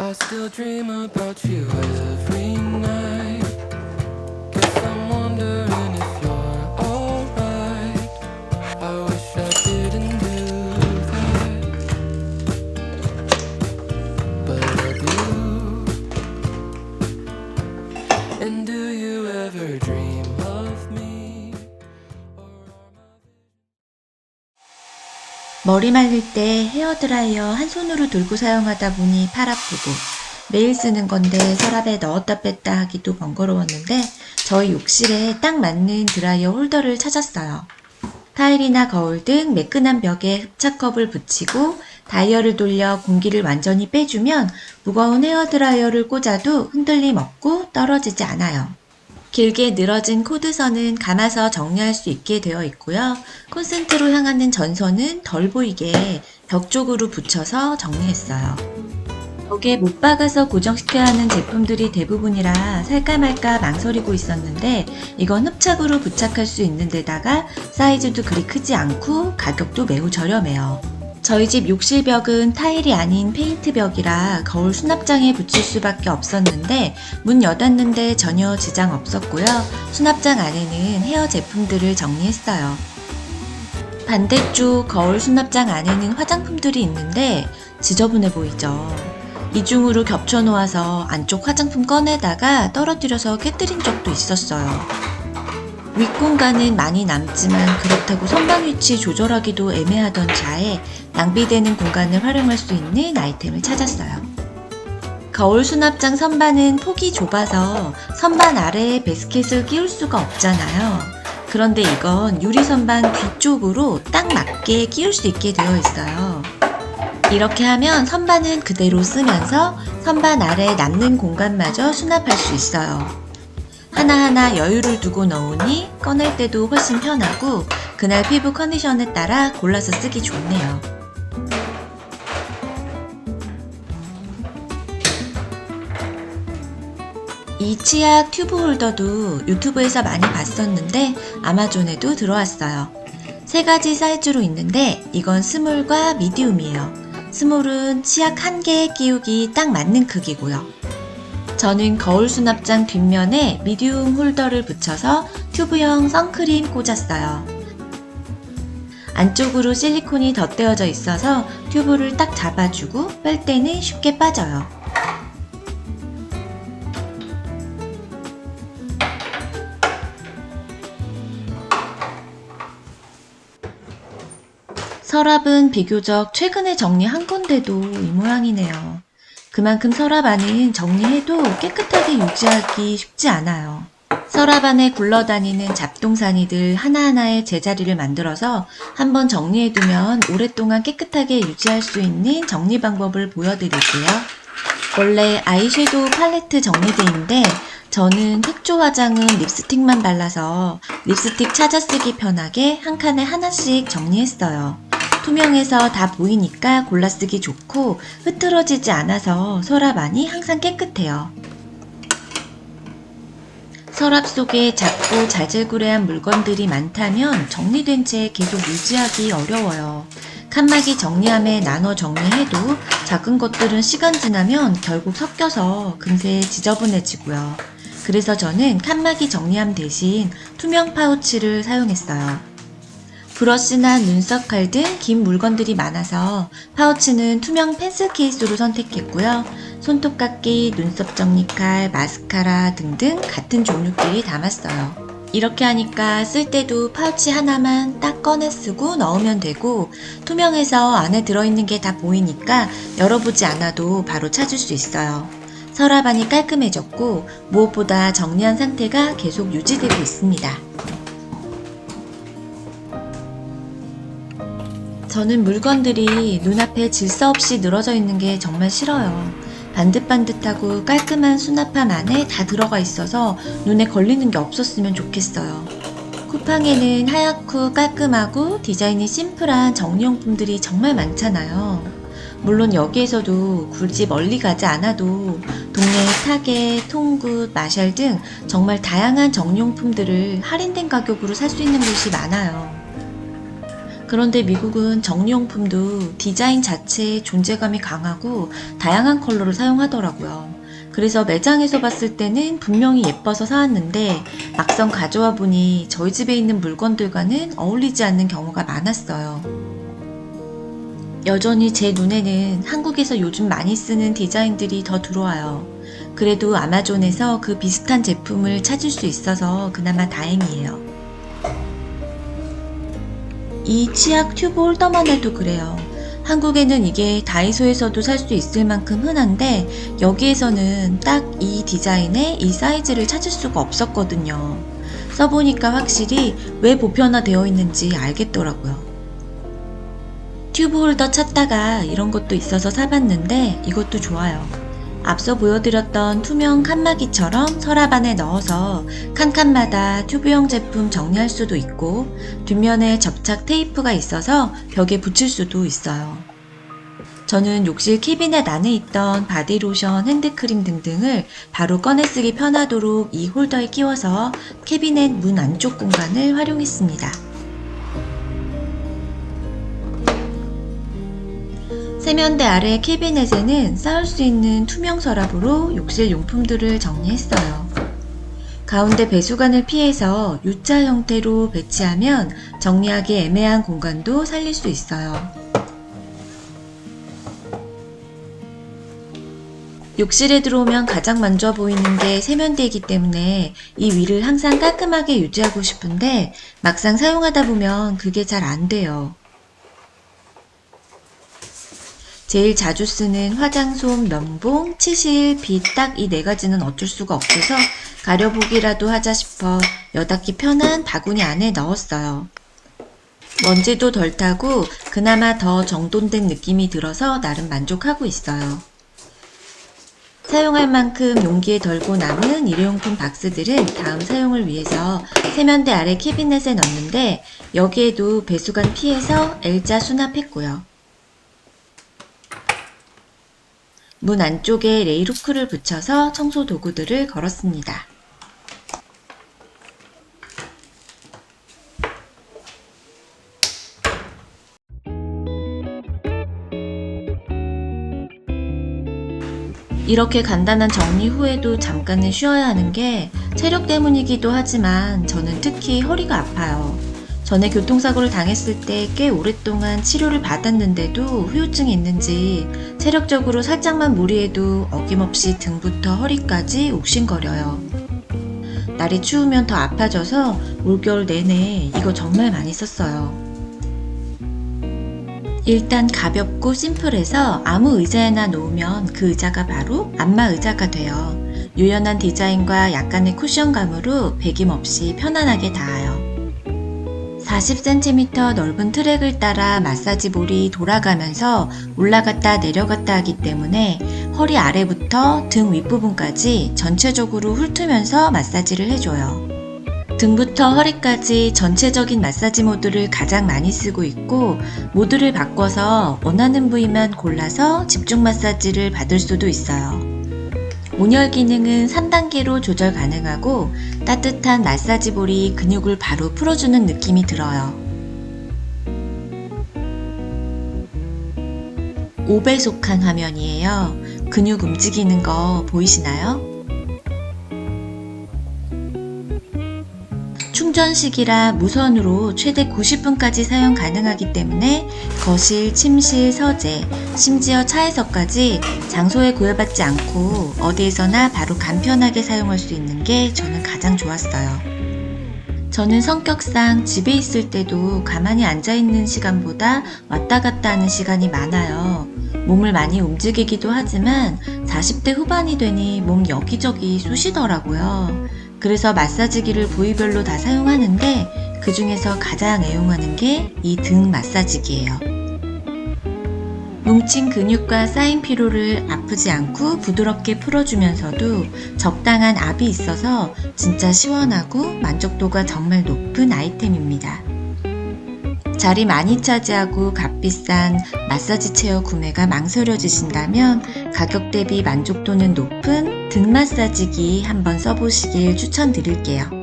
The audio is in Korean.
I still dream about you every night. Guess I'm wondering if you're alright. I wish I didn't do that, but I do. And do you ever dream of me? 머리 말릴 때 헤어드라이어 한 손으로 들고 사용하다 보니 팔 아프고 매일 쓰는 건데 서랍에 넣었다 뺐다 하기도 번거로웠는데 저희 욕실에 딱 맞는 드라이어 홀더를 찾았어요. 타일이나 거울 등 매끈한 벽에 흡착컵을 붙이고 다이얼을 돌려 공기를 완전히 빼주면 무거운 헤어드라이어를 꽂아도 흔들림 없고 떨어지지 않아요. 길게 늘어진 코드선은 감아서 정리할 수 있게 되어 있고요. 콘센트로 향하는 전선은 덜 보이게 벽 쪽으로 붙여서 정리했어요. 벽에 못 박아서 고정시켜야 하는 제품들이 대부분이라 살까 말까 망설이고 있었는데 이건 흡착으로 부착할 수 있는 데다가 사이즈도 그리 크지 않고 가격도 매우 저렴해요. 저희 집 욕실 벽은 타일이 아닌 페인트 벽이라 거울 수납장에 붙일 수밖에 없었는데 문 여닫는데 전혀 지장 없었고요. 수납장 안에는 헤어 제품들을 정리했어요. 반대쪽 거울 수납장 안에는 화장품들이 있는데 지저분해 보이죠. 이중으로 겹쳐 놓아서 안쪽 화장품 꺼내다가 떨어뜨려서 깨뜨린 적도 있었어요. 윗공간은 많이 남지만 그렇다고 선반 위치 조절하기도 애매하던 차에 낭비되는 공간을 활용할 수 있는 아이템을 찾았어요. 거울 수납장 선반은 폭이 좁아서 선반 아래에 배스켓을 끼울 수가 없잖아요. 그런데 이건 유리 선반 뒤쪽으로 딱 맞게 끼울 수 있게 되어 있어요. 이렇게 하면 선반은 그대로 쓰면서 선반 아래에 남는 공간마저 수납할 수 있어요. 하나하나 여유를 두고 넣으니 꺼낼 때도 훨씬 편하고 그날 피부 컨디션에 따라 골라서 쓰기 좋네요. 이 치약 튜브 홀더도 유튜브에서 많이 봤었는데 아마존에도 들어왔어요. 세 가지 사이즈로 있는데 이건 스몰과 미디움이에요. 스몰은 치약 1개에 끼우기 딱 맞는 크기고요. 저는 거울 수납장 뒷면에 미디움 홀더를 붙여서 튜브형 선크림 꽂았어요. 안쪽으로 실리콘이 덧대어져 있어서 튜브를 딱 잡아주고 뺄 때는 쉽게 빠져요. 서랍은 비교적 최근에 정리한 건데도 이 모양이네요. 그만큼 서랍 안은 정리해도 깨끗하게 유지하기 쉽지 않아요. 서랍 안에 굴러다니는 잡동사니들 하나하나의 제자리를 만들어서 한번 정리해두면 오랫동안 깨끗하게 유지할 수 있는 정리 방법을 보여드릴게요. 원래 아이섀도우 팔레트 정리대인데 저는 색조 화장은 립스틱만 발라서 립스틱 찾아 쓰기 편하게 한 칸에 하나씩 정리했어요. 투명해서 다 보이니까 골라 쓰기 좋고 흐트러지지 않아서 서랍 안이 항상 깨끗해요. 서랍 속에 작고 자질구레한 물건들이 많다면 정리된 채 계속 유지하기 어려워요. 칸막이 정리함에 나눠 정리해도 작은 것들은 시간 지나면 결국 섞여서 금세 지저분해지고요. 그래서 저는 칸막이 정리함 대신 투명 파우치를 사용했어요. 브러쉬나 눈썹 칼 등 긴 물건들이 많아서 파우치는 투명 펜슬 케이스로 선택했고요. 손톱깎이, 눈썹 정리칼, 마스카라 등등 같은 종류끼리 담았어요. 이렇게 하니까 쓸 때도 파우치 하나만 딱 꺼내 쓰고 넣으면 되고 투명해서 안에 들어있는 게 다 보이니까 열어보지 않아도 바로 찾을 수 있어요. 서랍 안이 깔끔해졌고 무엇보다 정리한 상태가 계속 유지되고 있습니다. 저는 물건들이 눈앞에 질서 없이 늘어져 있는 게 정말 싫어요. 반듯반듯하고 깔끔한 수납함 안에 다 들어가 있어서 눈에 걸리는 게 없었으면 좋겠어요. 쿠팡에는 하얗고 깔끔하고 디자인이 심플한 정리용품들이 정말 많잖아요. 물론 여기에서도 굳이 멀리 가지 않아도 동네 타겟, 통굿, 마샬 등 정말 다양한 정리용품들을 할인된 가격으로 살 수 있는 곳이 많아요. 그런데 미국은 정리용품도 디자인 자체의 존재감이 강하고 다양한 컬러를 사용하더라고요. 그래서 매장에서 봤을 때는 분명히 예뻐서 사왔는데 막상 가져와 보니 저희 집에 있는 물건들과는 어울리지 않는 경우가 많았어요. 여전히 제 눈에는 한국에서 요즘 많이 쓰는 디자인들이 더 들어와요. 그래도 아마존에서 그 비슷한 제품을 찾을 수 있어서 그나마 다행이에요. 이 치약 튜브 홀더만 해도 그래요. 한국에는 이게 다이소에서도 살 수 있을 만큼 흔한데 여기에서는 딱 이 디자인에 이 사이즈를 찾을 수가 없었거든요. 써보니까 확실히 왜 보편화되어 있는지 알겠더라고요. 튜브 홀더 찾다가 이런 것도 있어서 사봤는데 이것도 좋아요. 앞서 보여드렸던 투명 칸막이처럼 서랍 안에 넣어서 칸칸마다 튜브형 제품 정리할 수도 있고 뒷면에 접착 테이프가 있어서 벽에 붙일 수도 있어요. 저는 욕실 캐비넷 안에 있던 바디로션, 핸드크림 등등을 바로 꺼내 쓰기 편하도록 이 홀더에 끼워서 캐비넷 문 안쪽 공간을 활용했습니다. 세면대 아래 캐비넷에는 쌓을 수 있는 투명 서랍으로 욕실 용품들을 정리했어요. 가운데 배수관을 피해서 U자 형태로 배치하면 정리하기 애매한 공간도 살릴 수 있어요. 욕실에 들어오면 가장 먼저 보이는 게 세면대이기 때문에 이 위를 항상 깔끔하게 유지하고 싶은데 막상 사용하다 보면 그게 잘 안 돼요. 제일 자주 쓰는 화장솜, 면봉, 치실, 빗 딱 이 네 가지는 어쩔 수가 없어서 가려보기라도 하자 싶어 여닫기 편한 바구니 안에 넣었어요. 먼지도 덜 타고 그나마 더 정돈된 느낌이 들어서 나름 만족하고 있어요. 사용할 만큼 용기에 덜고 남은 일회용품 박스들은 다음 사용을 위해서 세면대 아래 캐비넷에 넣는데 여기에도 배수관 피해서 L자 수납했고요. 문 안쪽에 레일후크를 붙여서 청소 도구들을 걸었습니다. 이렇게 간단한 정리 후에도 잠깐은 쉬어야 하는 게 체력 때문이기도 하지만 저는 특히 허리가 아파요. 전에 교통사고를 당했을 때 꽤 오랫동안 치료를 받았는데도 후유증이 있는지 체력적으로 살짝만 무리해도 어김없이 등부터 허리까지 욱신거려요. 날이 추우면 더 아파져서 올겨울 내내 이거 정말 많이 썼어요. 일단 가볍고 심플해서 아무 의자에나 놓으면 그 의자가 바로 안마 의자가 돼요. 유연한 디자인과 약간의 쿠션감으로 배김없이 편안하게 닿아요. 40cm 넓은 트랙을 따라 마사지 볼이 돌아가면서 올라갔다 내려갔다 하기 때문에 허리 아래부터 등 윗부분까지 전체적으로 훑으면서 마사지를 해줘요. 등부터 허리까지 전체적인 마사지 모드를 가장 많이 쓰고 있고 모드를 바꿔서 원하는 부위만 골라서 집중 마사지를 받을 수도 있어요. 온열 기능은 3단계로 조절 가능하고 따뜻한 마사지 볼이 근육을 바로 풀어주는 느낌이 들어요. 5배속한 화면이에요. 근육 움직이는 거 보이시나요? 충전식이라 무선으로 최대 90분까지 사용 가능하기 때문에 거실, 침실, 서재, 심지어 차에서까지 장소에 구애받지 않고 어디에서나 바로 간편하게 사용할 수 있는 게 저는 가장 좋았어요. 저는 성격상 집에 있을 때도 가만히 앉아있는 시간보다 왔다 갔다 하는 시간이 많아요. 몸을 많이 움직이기도 하지만 40대 후반이 되니 몸 여기저기 쑤시더라고요. 그래서 마사지기를 부위별로 다 사용하는데 그 중에서 가장 애용하는 게 이 등 마사지기예요. 뭉친 근육과 쌓인 피로를 아프지 않고 부드럽게 풀어주면서도 적당한 압이 있어서 진짜 시원하고 만족도가 정말 높은 아이템입니다. 자리 많이 차지하고 값비싼 마사지 체어 구매가 망설여지신다면 가격 대비 만족도는 높은 등 마사지기 한번 써보시길 추천드릴게요.